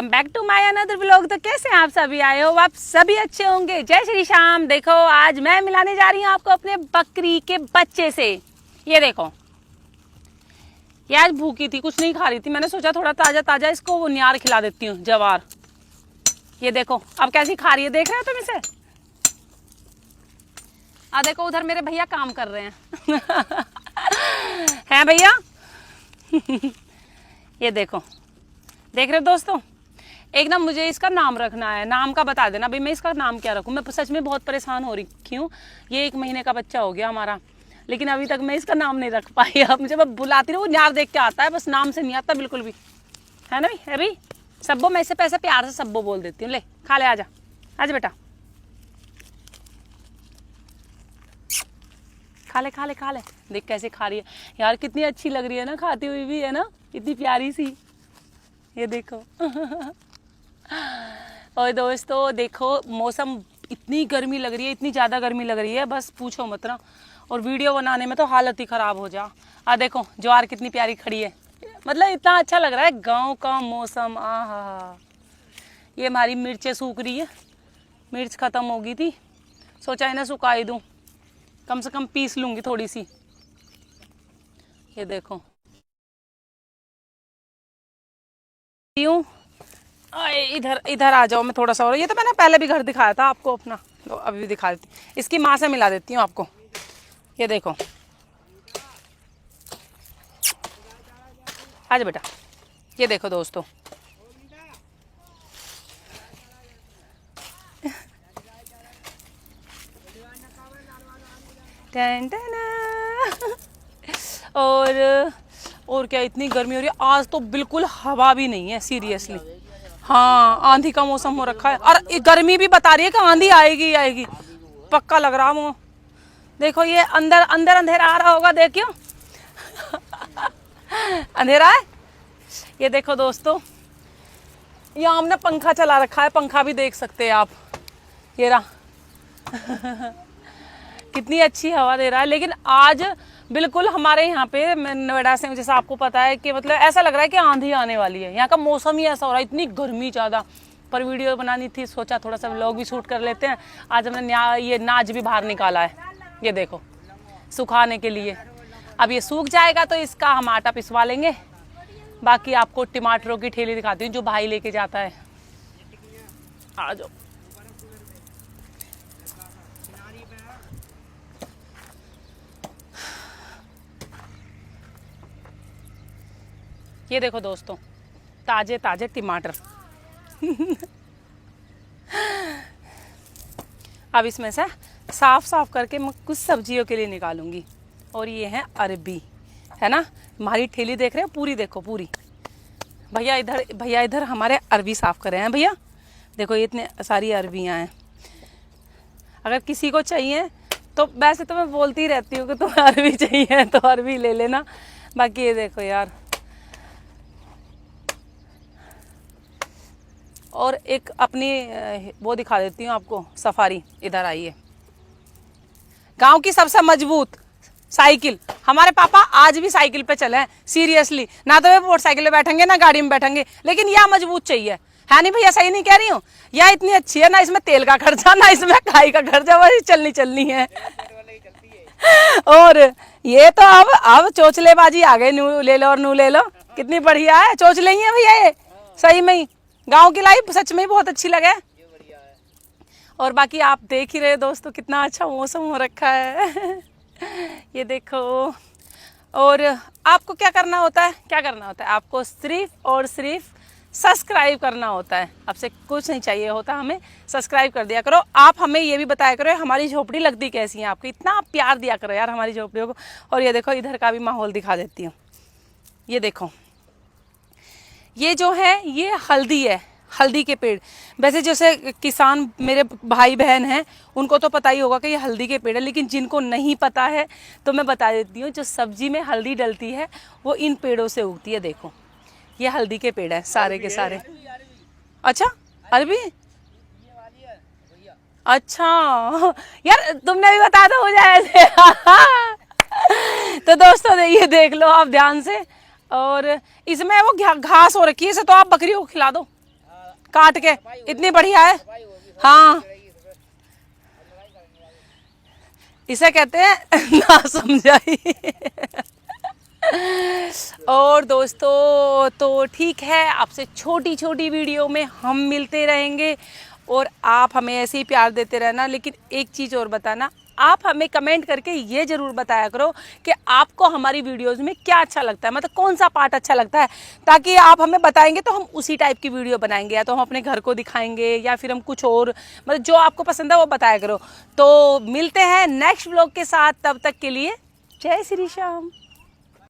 Welcome back to my another vlog. तो कैसे हैं आप सभी? आए हो आप सभी अच्छे होंगे। जय श्री श्याम। देखो आज मैं मिलाने जा रही हूँ आपको अपने बकरी के बच्चे से। ये देखो, ये आज भूखी थी, कुछ नहीं खा रही थी। मैंने सोचा थोड़ा ताजा ताजा इसको वो नियार खिला देती हूँ, जवार। ये देखो अब कैसी खा रही है, देख रहे हो तुम इसे? देखो उधर मेरे भैया काम कर रहे हैं हैं भैया ये देखो, देख रहे हो दोस्तों? एक ना मुझे इसका नाम रखना है, नाम का बता देना भाई मैं इसका नाम क्या रखूं। मैं सच में बहुत परेशान हो रही हूँ। ये 1 महीने का बच्चा हो गया हमारा, लेकिन अभी तक मैं इसका नाम नहीं रख पाई। अब मुझे मैं बुलाती हूँ, वो न्यार देख के आता है, बस नाम से नहीं आता बिल्कुल भी, है ना भाई? है भाई सब्बो, मैं इसे पैसे प्यार से सब्बो बोल देती हूँ। ले खा ले, आजा आजा बेटा, खा ले खा ले खा ले। देख कैसे खा रही है यार, कितनी अच्छी लग रही है ना खाती हुई भी, है ना? इतनी प्यारी सी, ये देखो और दोस्तों देखो, मौसम इतनी गर्मी लग रही है, इतनी ज़्यादा गर्मी लग रही है, बस पूछो मत ना। और वीडियो बनाने में तो हालत ही ख़राब हो जा। देखो ज्वार कितनी प्यारी खड़ी है, मतलब इतना अच्छा लग रहा है गांव का मौसम। आहा, ये हमारी मिर्चें सूख रही है, मिर्च ख़त्म हो गई थी, सोचा इन्हें सुखाई दूँ, कम से कम पीस लूँगी थोड़ी सी। ये देखो इधर इधर आ जाओ, मैं थोड़ा सा, और ये तो मैंने पहले भी घर दिखाया था आपको अपना, तो अभी भी दिखा देती। इसकी माँ से मिला देती हूँ आपको। ये देखो, आजा बेटा। ये देखो दोस्तों, और क्या, इतनी गर्मी हो रही है आज तो, बिल्कुल हवा भी नहीं है सीरियसली। हाँ, आंधी का मौसम हो रखा है, और गर्मी भी बता रही है कि आंधी आएगी आएगी, पक्का लग रहा वो। देखो ये अंदर अंदर अंधेरा आ रहा होगा, देखियो अंधेरा है। ये देखो दोस्तों, यहाँ हमने पंखा चला रखा है, पंखा भी देख सकते हैं आप, ये रहा कितनी अच्छी हवा दे रहा है। लेकिन आज बिल्कुल हमारे यहाँ पे, मैं नोएडा से हूँ, जैसा आपको पता है कि मतलब ऐसा लग रहा है कि आंधी आने वाली है। यहाँ का मौसम ही ऐसा हो रहा है, इतनी गर्मी ज़्यादा। पर वीडियो बनानी थी, सोचा थोड़ा सा व्लॉग भी शूट कर लेते हैं। आज हमने ये नाज भी बाहर निकाला है, ये देखो, सुखाने के लिए। अब ये सूख जाएगा तो इसका हम आटा पिसवा लेंगे। बाकी आपको टमाटरों की ठेली दिखाती हूँ जो भाई लेके जाता है। आ जाओ। ये देखो दोस्तों, ताजे ताजे टमाटर अब इसमें से साफ साफ करके मैं कुछ सब्जियों के लिए निकालूंगी। और ये है अरबी, है ना? हमारी ठेली देख रहे हो पूरी, देखो पूरी। भैया इधर हमारे अरबी साफ कर रहे हैं। भैया देखो, ये इतने सारी अरबियां हैं। अगर किसी को चाहिए तो, वैसे तो मैं बोलती रहती हूँ कि तुम्हें अरबी चाहिए तो अरबी ले लेना। बाकी ये देखो यार, और एक अपनी वो दिखा देती हूँ आपको, सफारी। इधर आइए, गांव की सबसे मजबूत साइकिल। हमारे पापा आज भी साइकिल पे चले हैं सीरियसली, ना तो वे मोटरसाइकिल पे बैठेंगे ना गाड़ी में बैठेंगे, लेकिन यह मजबूत चाहिए, है नहीं भैया? सही नहीं कह रही हूँ? यह इतनी अच्छी है ना, इसमें तेल का खर्चा ना इसमें खाई का खर्चा, वही चलनी है और ये तो अब चोचलेबाजी आ गई, नू ले लो और नू ले लो। कितनी बढ़िया है, चोचले ही है भैया ये, सही में ही। गांव की लाइफ सच में ही बहुत अच्छी लगे। और बाकी आप देख ही रहे दोस्तों, कितना अच्छा मौसम हो रखा है ये देखो। और आपको क्या करना होता है? आपको सिर्फ और सिर्फ सब्सक्राइब करना होता है। आपसे कुछ नहीं चाहिए होता, हमें सब्सक्राइब कर दिया करो। आप हमें ये भी बताया करो हमारी झोपड़ी लगती कैसी है आपको, इतना प्यार दिया करो यार हमारी झोपड़ियों को। और ये देखो, इधर का भी माहौल दिखा देती हूँ। ये देखो, ये जो है ये हल्दी है, हल्दी के पेड़। वैसे जैसे किसान मेरे भाई बहन हैं उनको तो पता ही होगा कि ये हल्दी के पेड़ है, लेकिन जिनको नहीं पता है तो मैं बता देती हूँ, जो सब्जी में हल्दी डलती है वो इन पेड़ों से उगती है। देखो ये हल्दी के पेड़ है सारे के सारे। अच्छा अरबी, अच्छा यार तुमने भी बता दो हो जाए तो दोस्तों ये देख लो आप ध्यान से। और इसमें वो घास हो रखी है, इसे तो आप बकरियों को खिला दो। काट के, इतनी बढ़िया है। हाँ, इसे कहते हैं ना समझाई। और दोस्तों तो ठीक है, आपसे छोटी छोटी वीडियो में हम मिलते रहेंगे और आप हमें ऐसे ही प्यार देते रहना। लेकिन एक चीज़ और बताना, आप हमें कमेंट करके ये ज़रूर बताया करो कि आपको हमारी वीडियोस में क्या अच्छा लगता है, मतलब कौन सा पार्ट अच्छा लगता है, ताकि आप हमें बताएंगे तो हम उसी टाइप की वीडियो बनाएंगे। या तो हम अपने घर को दिखाएंगे या फिर हम कुछ और, मतलब जो आपको पसंद है वो बताया करो। तो मिलते हैं नेक्स्ट व्लॉग के साथ, तब तक के लिए जय श्री श्याम।